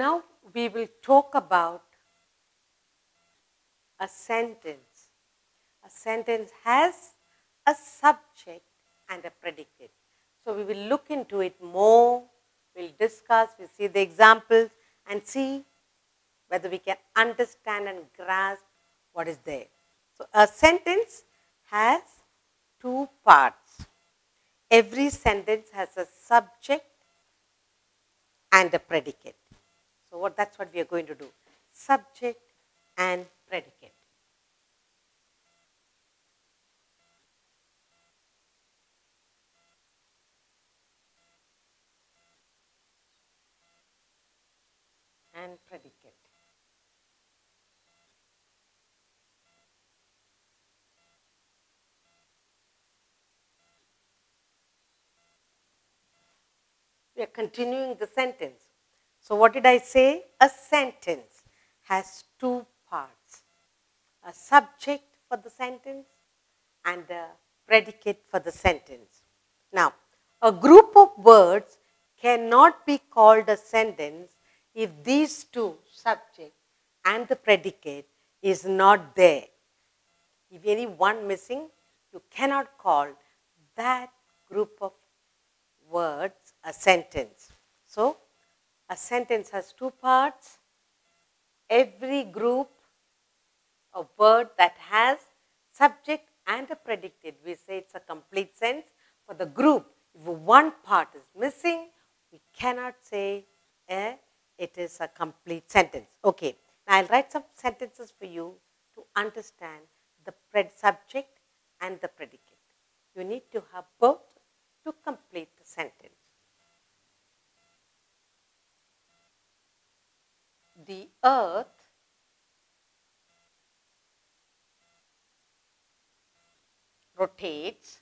Now we will talk about a sentence. A sentence has a subject and a predicate. So we will look into it more, we'll discuss, we'll see the examples and see whether we can understand and grasp what is there. So a sentence has two parts. Every sentence has a subject and a predicate. So that's what we are going to do. Subject and predicate. And predicate. We are continuing the sentence. So what did I say? A sentence has two parts. A subject for the sentence and a predicate for the sentence. Now, a group of words cannot be called a sentence if these two, subject and the predicate, is not there. If any one missing, you cannot call that group of words a sentence. So, a sentence has two parts. Every group of word that has subject and a predicate, we say it's a complete sentence. For the group, if one part is missing, we cannot say it is a complete sentence. Okay, now I'll write some sentences for you to understand the subject and the predicate. You need to have both to complete the sentence. The earth rotates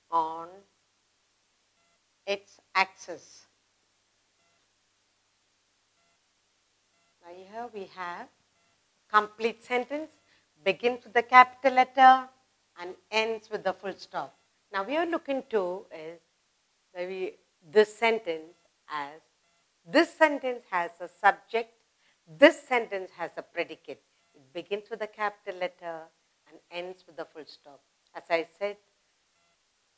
on its axis. Now here we have complete sentence, begins with the capital letter and ends with the full stop. Now we are looking to is maybe this sentence has a subject, this sentence has a predicate. It begins with a capital letter and ends with a full stop. As I said,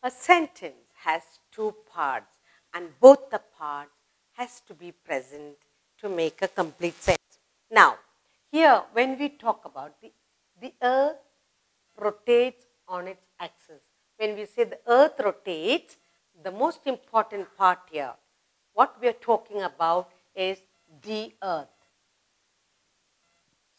a sentence has two parts and both the parts has to be present to make a complete sentence. Now, here when we talk about the earth rotates on its axis. When we say the earth rotates, the most important part here, what we are talking about is the earth.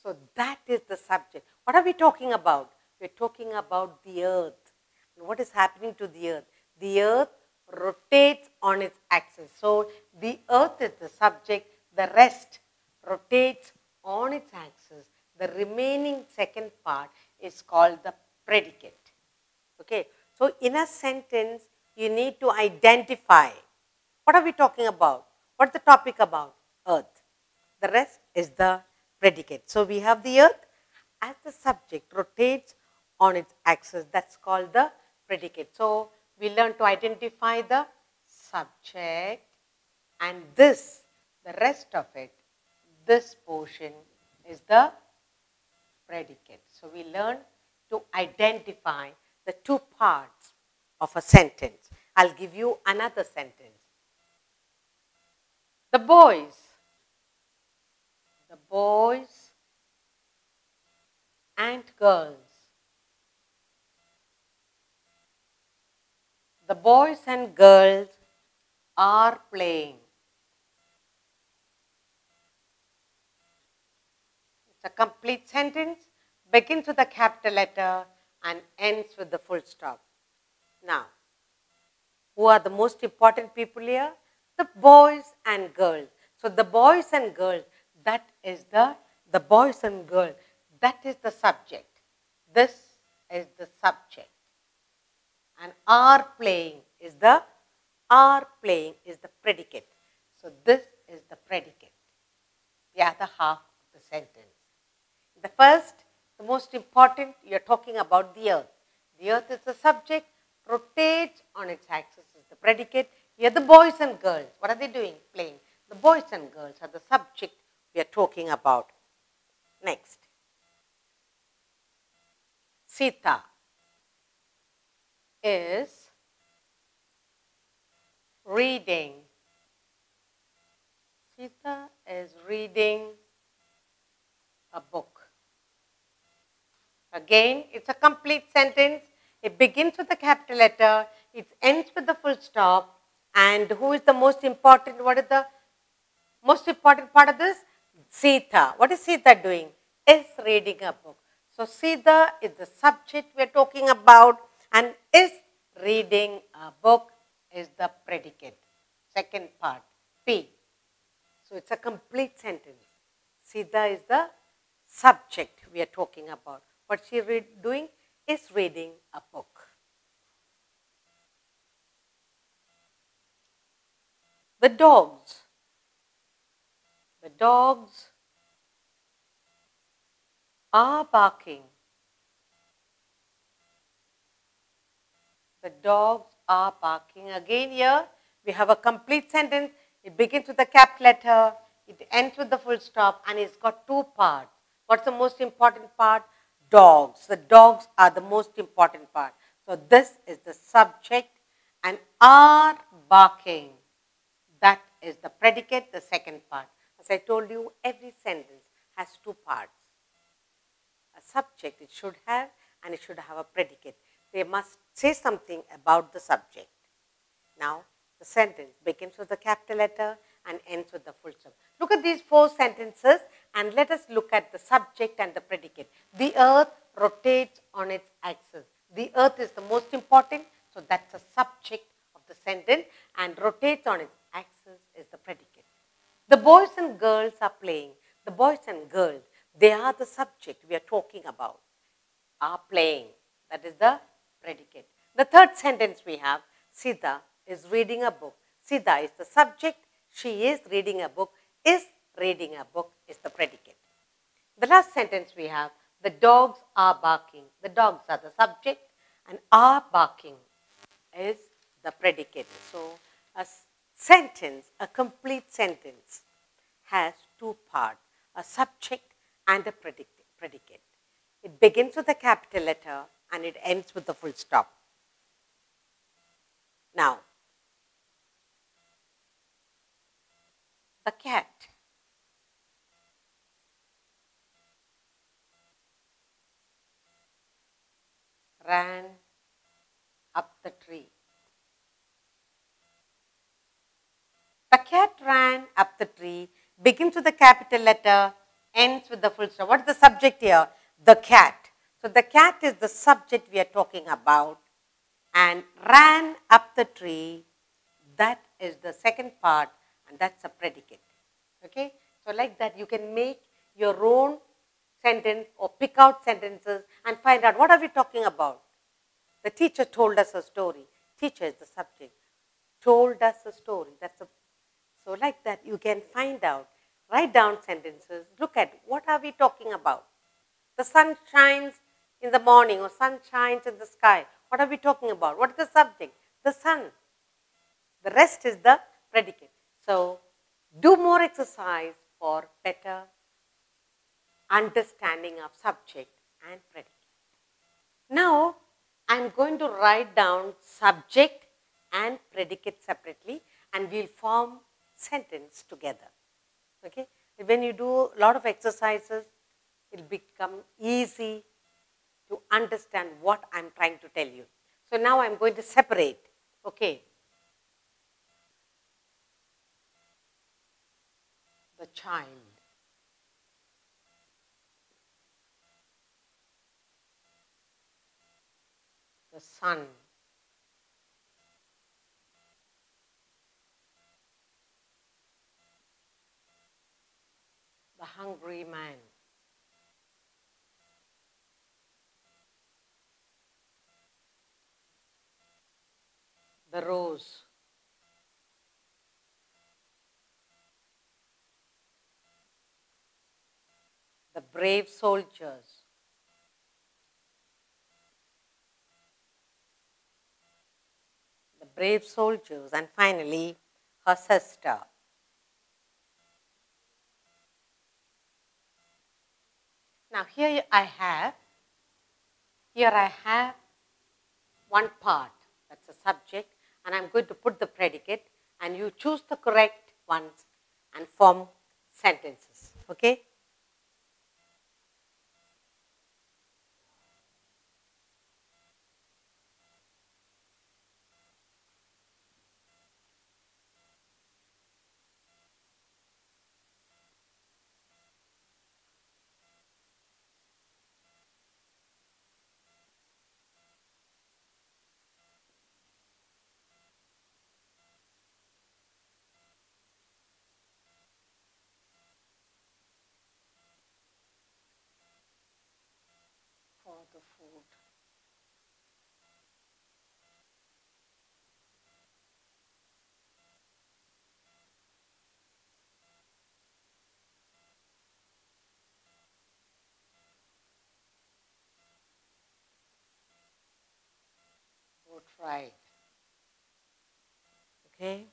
So that is the subject. What are we talking about? We are talking about the earth. And what is happening to the earth? The earth rotates on its axis. So the earth is the subject, the rest rotates on its axis. The remaining second part is called the predicate. Okay. So in a sentence, you need to identify what are we talking about? What's the topic about? Earth. The rest is the predicate. So we have the earth as the subject rotates on its axis. That's called the predicate. So we learn to identify the subject and this, the rest of it, this portion is the predicate. So we learn to identify the two parts of a sentence. I'll give you another sentence. The boys and girls. The boys and girls are playing. It's a complete sentence, begins with a capital letter and ends with the full stop. Now, who are the most important people here? The boys and girls. So the boys and girls, that is the boys and girls, that is the subject. This is the subject. And are playing is the predicate. So this is the predicate, the other half of the sentence. The first, the most important, you are talking about the earth. The earth is the subject, rotates on its axis is the predicate, Here the boys and girls, what are they doing? Playing. The boys and girls are the subject we are talking about. Next. Sita is reading. Sita is reading a book. Again, it's a complete sentence. It begins with a capital letter. It ends with the full stop. And who is the most important? What is the most important part of this? Sita. What is Sita doing? Is reading a book. So, Sita is the subject we are talking about, and is reading a book is the predicate. Second part, P. So, it's a complete sentence. Sita is the subject we are talking about. What she doing is reading a book. The dogs. The dogs are barking. The dogs are barking. Again here, we have a complete sentence. It begins with a capital letter. It ends with the full stop, and it's got two parts. What's the most important part? Dogs. The dogs are the most important part. So this is the subject, and are barking. That is the predicate, the second part. As I told you, every sentence has two parts. A subject it should have, and it should have a predicate. They must say something about the subject. Now, the sentence begins with a capital letter and ends with the full stop. Look at these four sentences and let us look at the subject and the predicate. The earth rotates on its axis. The earth is the most important, so that's the subject of the sentence, and rotates on its axis is the predicate. The boys and girls are playing. The boys and girls, they are the subject we are talking about, are playing. That is the predicate. The third sentence we have, Sita is reading a book. Sita is the subject. She is reading a book. Is reading a book is the predicate. The last sentence we have, the dogs are barking. The dogs are the subject, and are barking is the predicate. So, a sentence, a complete sentence, has two parts, a subject and a predicate. It begins with a capital letter and it ends with a full stop. Now, the cat. Ran up the tree. The cat ran up the tree, begins with a capital letter, ends with the full stop. What is the subject here? The cat. So, the cat is the subject we are talking about, and ran up the tree, that is the second part, and that's a predicate. Okay? So, like that you can make your own sentence or pick out sentences and find out what are we talking about. The teacher told us a story. Teacher is the subject. Told us a story. So like that you can find out, write down sentences, look at what are we talking about. The sun shines in the morning or sun shines in the sky. What are we talking about? What is the subject? The sun. The rest is the predicate. So do more exercise for better understanding of subject and predicate. Now, I am going to write down subject and predicate separately, and we will form sentence together. Okay? When you do a lot of exercises, it will become easy to understand what I am trying to tell you. So now I am going to separate. Okay? The child. The sun. The hungry man. The rose. The brave soldiers. The brave soldiers, and finally her sister. Now here I have one part, that's a subject, and I'm going to put the predicate, and you choose the correct ones and form sentences, okay? For the food. Boat ride. Okay.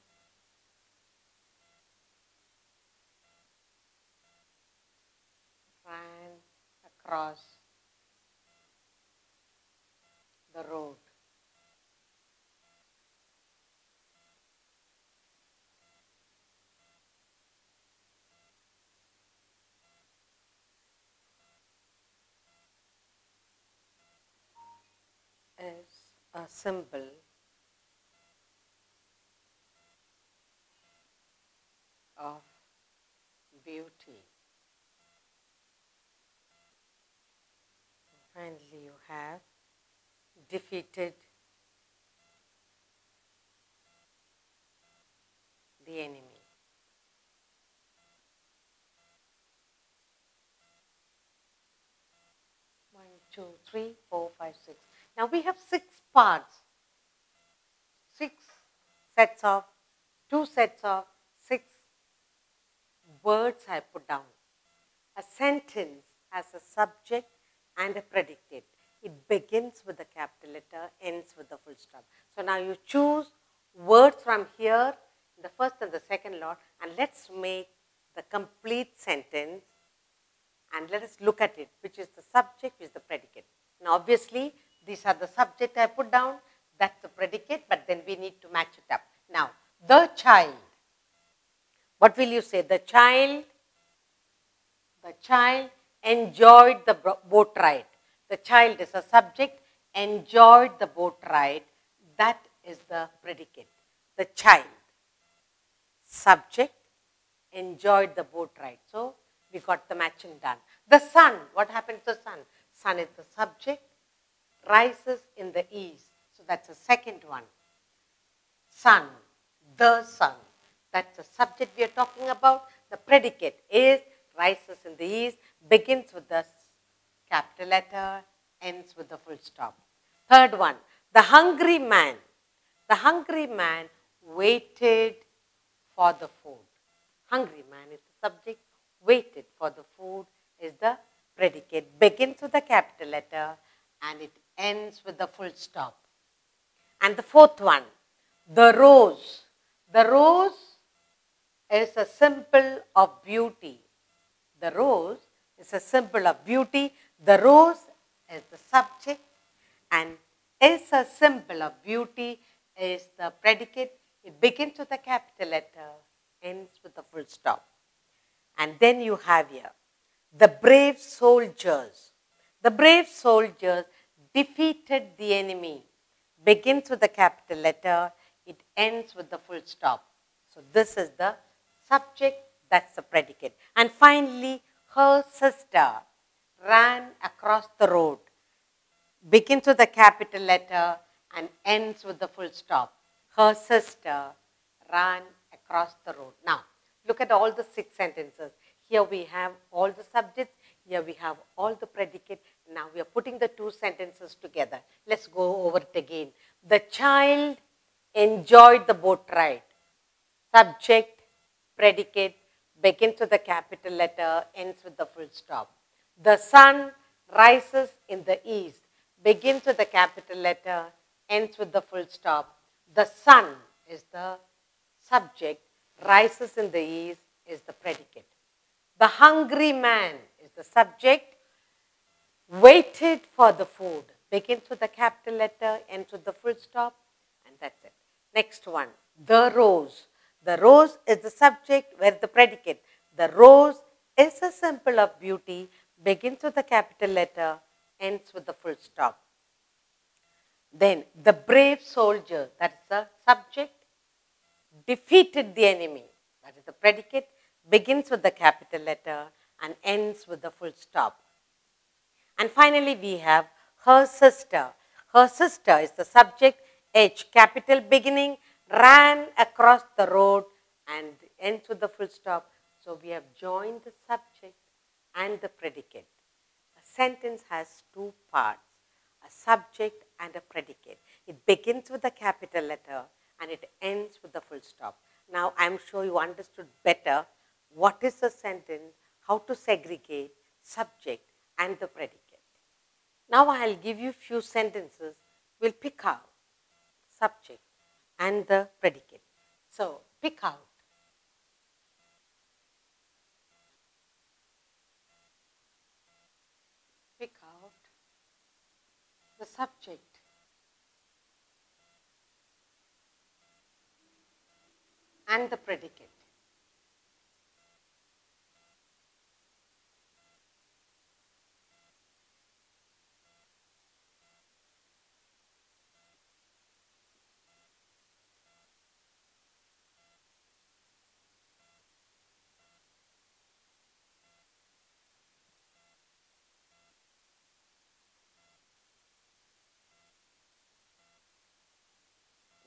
Ran across the road. Is a symbol of beauty. Finally, you have defeated the enemy. One, two, three, four, five, six. Now we have 6 parts, 6 sets of, 2 sets of 6 words I put down. A sentence has a subject and a predicate. It begins with a capital letter, ends with a full stop. So now you choose words from here, the first and the second lot, and let's make the complete sentence, and let us look at it, which is the subject, which is the predicate. Now obviously, these are the subject I put down, that's the predicate, but then we need to match it up. Now, the child. What will you say? The child enjoyed the boat ride. The child is a subject, enjoyed the boat ride. That is the predicate. The child. Subject, enjoyed the boat ride. So, we got the matching done. The sun. What happened to the sun? Sun is the subject, rises in the east. So, that's the second one. Sun. The sun. That's the subject we are talking about. The predicate is rises in the east, begins with the capital letter, ends with the full stop. Third one, the hungry man. The hungry man waited for the food. Hungry man is the subject, waited for the food is the predicate, begins with the capital letter and it ends with the full stop. And the fourth one, the rose. The rose is a symbol of beauty. The rose is a symbol of beauty. The rose is the subject and is a symbol of beauty is the predicate. It begins with a capital letter, ends with a full stop. And then you have here the brave soldiers. The brave soldiers defeated the enemy. Begins with a capital letter, it ends with the full stop. So this is the subject, that's the predicate. And finally, her sister ran across the road. Begins with a capital letter and ends with the full stop. Her sister ran across the road. Now, look at all the 6 sentences. Here we have all the subjects. Here we have all the predicate. Now we are putting the 2 sentences together. Let's go over it again. The child enjoyed the boat ride. Subject, predicate, begins with the capital letter, ends with the full stop. The sun rises in the east. Begins with the capital letter, ends with the full stop. The sun is the subject, rises in the east is the predicate. The hungry man is the subject, waited for the food. Begins with a capital letter, ends with the full stop, and that's it. Next one, the rose. The rose is the subject, where the predicate. The rose is a symbol of beauty, begins with a capital letter, ends with the full stop. Then the brave soldier, that is the subject, defeated the enemy. That is the predicate, begins with the capital letter and ends with the full stop. And finally, we have her sister. Her sister is the subject, H, capital beginning, ran across the road and ends with the full stop. So we have joined the subject and the predicate. A sentence has two parts, a subject and a predicate. It begins with a capital letter and it ends with the full stop. Now, I am sure you understood better what is a sentence, how to segregate subject and the predicate. Now, I will give you few sentences. We will pick out subject and the predicate. So, pick out. Pick out the subject and the predicate.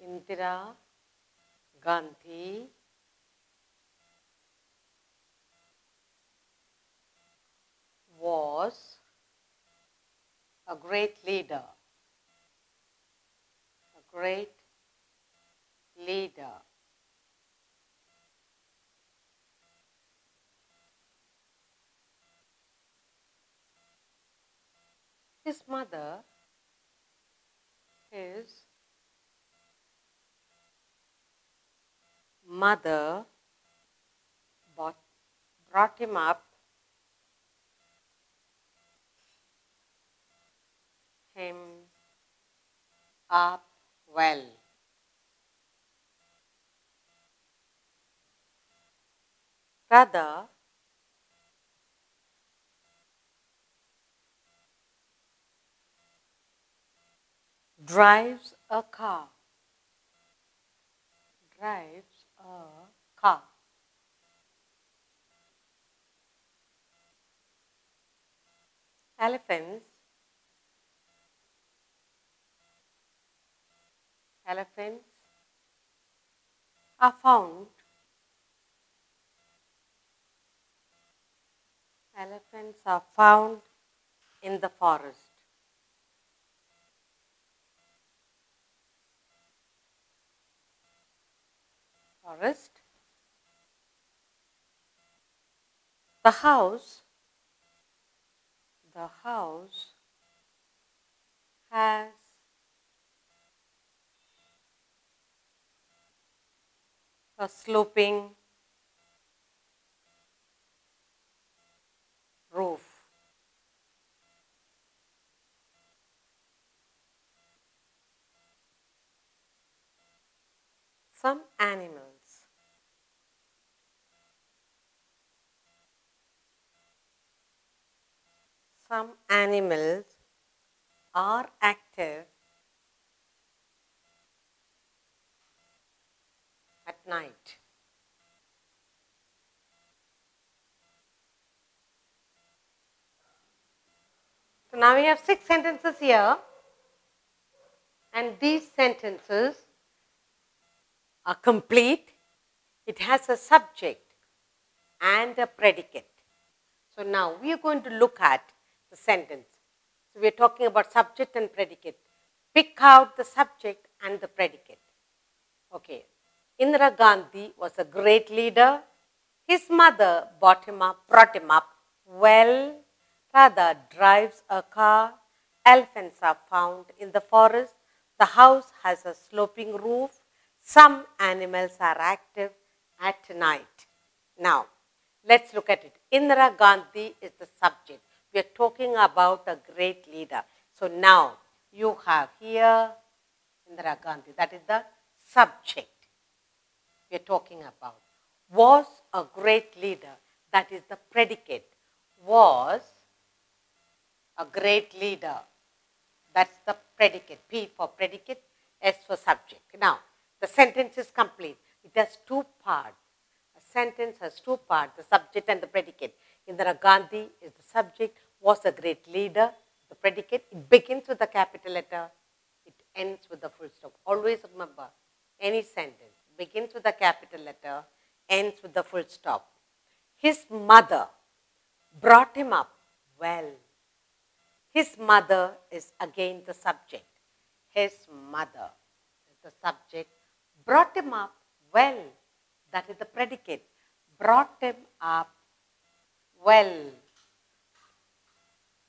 Indira Gandhi was a great leader. A great leader. His mother brought him up well. Brother drives a car. Drives a car. Elephants are found in the forest. The house has a sloping roof. Some animals are active at night. So now we have 6 sentences here, and these sentences are complete. It has a subject and a predicate. So now we are going to look at the sentence. So we are talking about subject and predicate. Pick out the subject and the predicate. Okay. Indira Gandhi was a great leader. His mother brought him up well. Radha drives a car. Elephants are found in the forest. The house has a sloping roof. Some animals are active at night. Now, let's look at it. Indira Gandhi is the subject. We are talking about a great leader. So now, you have here Indira Gandhi. That is the subject we are talking about. Was a great leader. That is the predicate. Was a great leader. That's the predicate. P for predicate, S for subject. Now, the sentence is complete. It has two parts. A sentence has two parts, the subject and the predicate. Indira Gandhi is the subject, was a great leader. The predicate, it begins with a capital letter. It ends with a full stop. Always remember, any sentence begins with a capital letter, ends with the full stop. His mother brought him up well. His mother is again the subject. His mother is the subject. Brought him up well. That is the predicate. Brought him up well.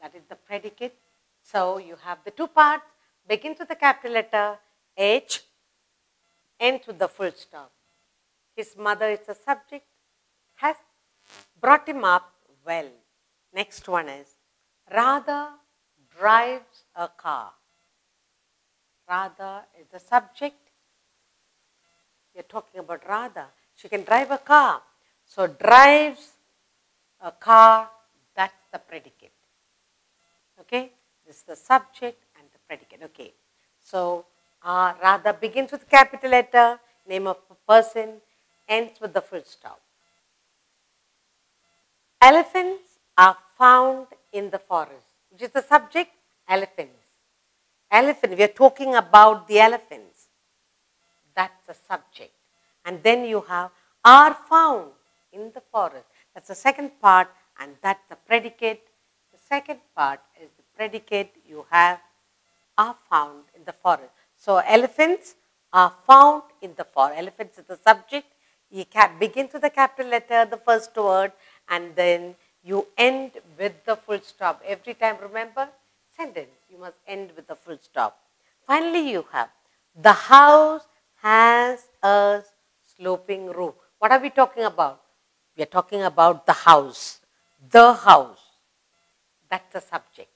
That is the predicate. So you have the two parts. Begins with the capital letter H, ends with the full stop. His mother is the subject. Has brought him up well. Next one is Radha drives a car. Radha is the subject. We are talking about Radha. She can drive a car. So drives a car, that's the predicate. Okay? This is the subject and the predicate. Okay. So Radha begins with capital letter, name of a person, ends with the full stop. Elephants are found in the forest. Which is the subject? Elephants. Elephant, we are talking about the elephants. That's the subject. And then you have are found in the forest. That's the second part and that's the predicate. The second part is the predicate you have are found in the forest. So elephants are found in the forest. Elephants is the subject. You begins with the capital letter, the first word, and then you end with the full stop. Every time, remember, sentence, you must end with the full stop. Finally, you have, the house has a sloping roof. What are we talking about? We are talking about the house. The house. That's the subject.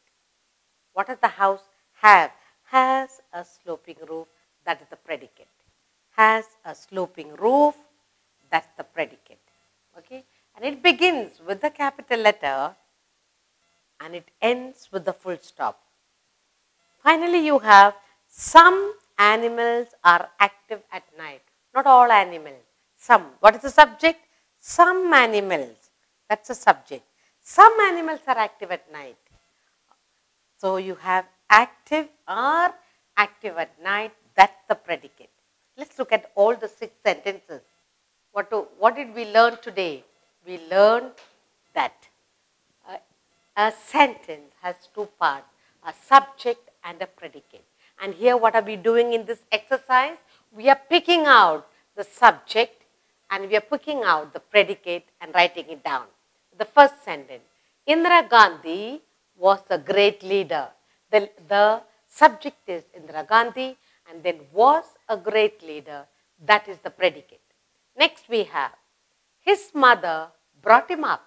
What does the house have? Has a sloping roof. That is the predicate. Has a sloping roof. That's the predicate. Okay? And it begins with the capital letter and it ends with the full stop. Finally, you have some animals are active at night. Not all animals. Some. What is the subject? Some animals. That's the subject. Some animals are active at night. So you have active are active at night. That's the predicate. Let's look at all the 6 sentences. What did we learn today? We learned that a sentence has 2 parts, a subject and a predicate. And here what are we doing in this exercise? We are picking out the subject and we are picking out the predicate and writing it down. The first sentence, Indira Gandhi was a great leader. The subject is Indira Gandhi and then was a great leader. That is the predicate. Next we have, his mother brought him up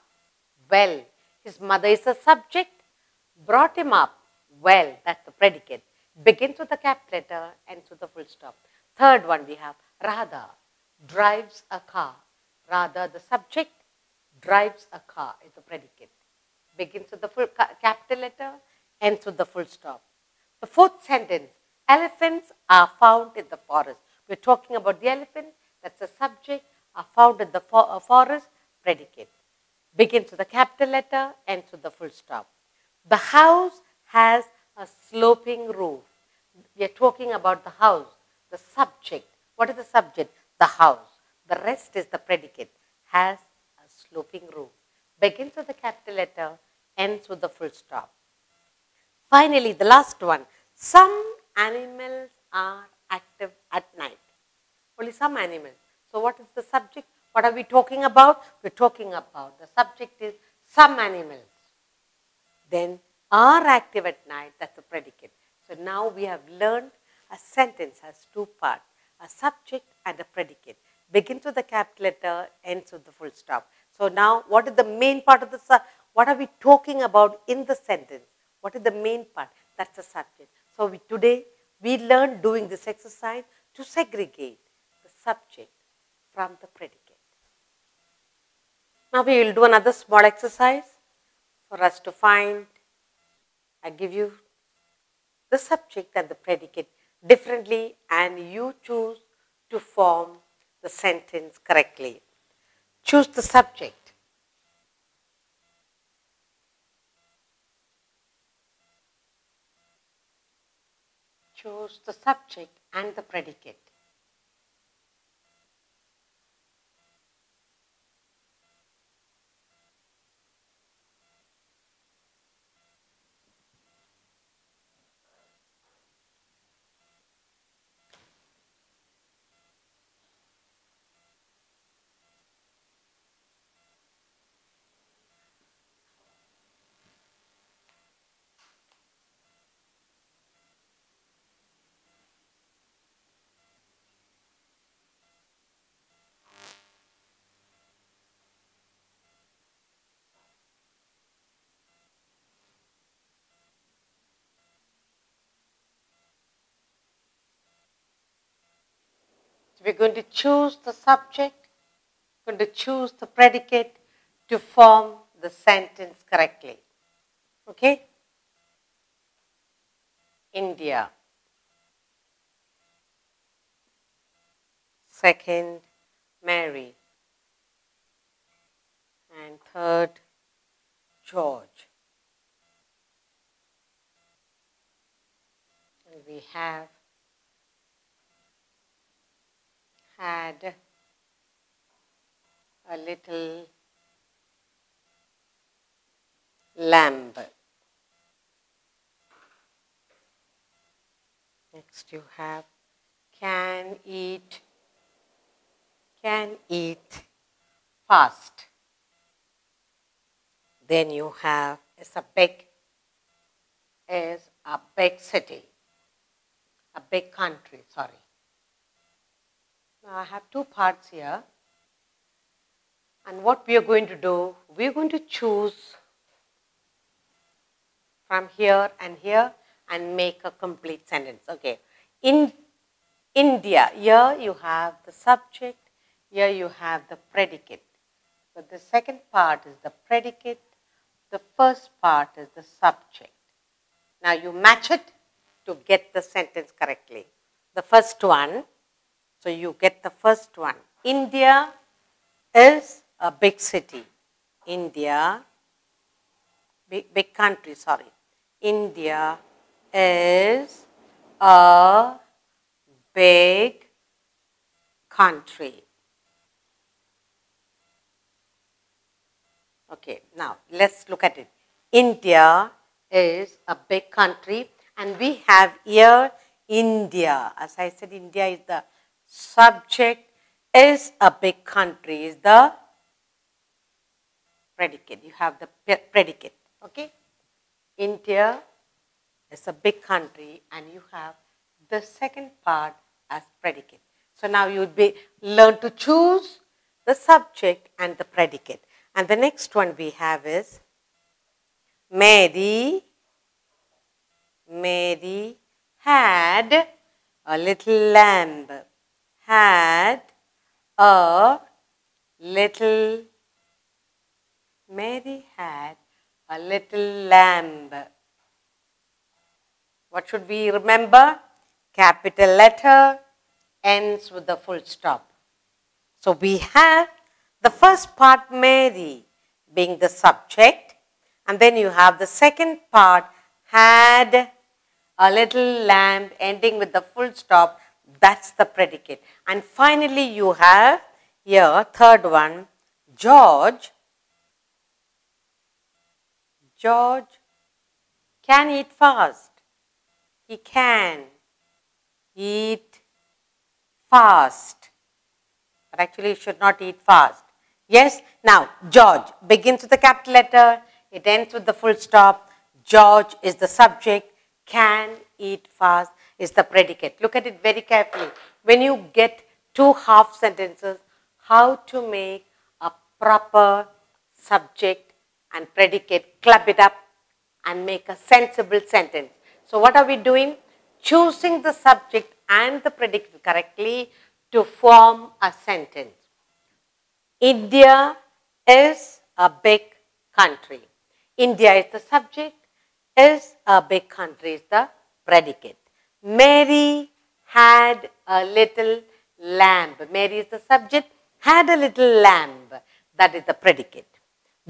well. His mother is a subject, brought him up well. That's the predicate. Begins with a capital letter, ends with a full stop. Third one we have, Radha drives a car. Radha, the subject, drives a car is the predicate. Begins with the full capital letter, ends with the full stop. The fourth sentence, elephants are found in the forest. We're talking about the elephant. That's the subject, are found in the forest, predicate. Begins with a capital letter, ends with the full stop. The house has a sloping roof. We are talking about the house, the subject. What is the subject? The house. The rest is the predicate. Has a sloping roof. Begins with a capital letter, ends with the full stop. Finally, the last one. Some animals are active at night. Only some animals. So what is the subject? What are we talking about? We're talking about the subject is some animals. Then are active at night, that's the predicate. So now we have learned A sentence has two parts, a subject and a predicate. Begins with the capital letter, ends with the full stop. So now, what is the main part of the, what are we talking about in the sentence? What is the main part? That's the subject. So today, we learned doing this exercise to segregate the subject from the predicate. Now we will do another small exercise for us to find. I give you the subject and the predicate differently and you choose to form the sentence correctly. Choose the subject. Choose the subject and the predicate. So we're going to choose the subject, going to choose the predicate to form the sentence correctly. Okay? India. Second, Mary. And third, George. And we have had a little lamb. Next you have can eat fast. Then you have is a big city, a big country, sorry. Now I have two parts here. And what we are going to do, we are going to choose from here and make a complete sentence. Okay. In India, here you have the subject, here you have the predicate. So the second part is the predicate, the first part is the subject. Now you match it to get the sentence correctly. The first one, so you get the first one. India is a big city. India, big country, sorry. India is a big country. Okay, now let's look at it. India is a big country and we have here India. As I said, India is the subject, is a big country is the predicate. You have the predicate. Okay. India is a big country and you have the second part as predicate. So now you would learn to choose the subject and the predicate. And the next one we have is Mary had a little lamb. Had a little, Mary had a little lamb. What should we remember? Capital letter ends with the full stop. So we have the first part, Mary, being the subject, and then you have the second part, had a little lamb, ending with the full stop. That's the predicate. And finally, you have here, third one, George. George can eat fast. He can eat fast. But actually, he should not eat fast. Yes? Now, George begins with the capital letter. It ends with the full stop. George is the subject. Can eat fast. is the predicate. Look at it very carefully. When you get two half sentences, how to make a proper subject and predicate, club it up and make a sensible sentence. So what are we doing? Choosing the subject and the predicate correctly to form a sentence. India is a big country. India is the subject, is a big country is the predicate. Mary had a little lamb. Mary is the subject, had a little lamb. That is the predicate.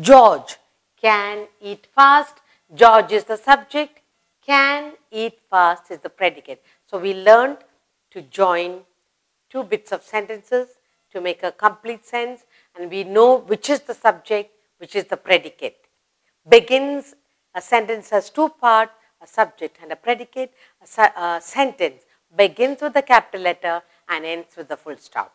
George can eat fast. George is the subject, can eat fast is the predicate. So we learned to join two bits of sentences to make a complete sense, and we know which is the subject, which is the predicate. Begins, a sentence has two parts, a subject and a predicate. A sentence begins with the capital letter and ends with the full stop.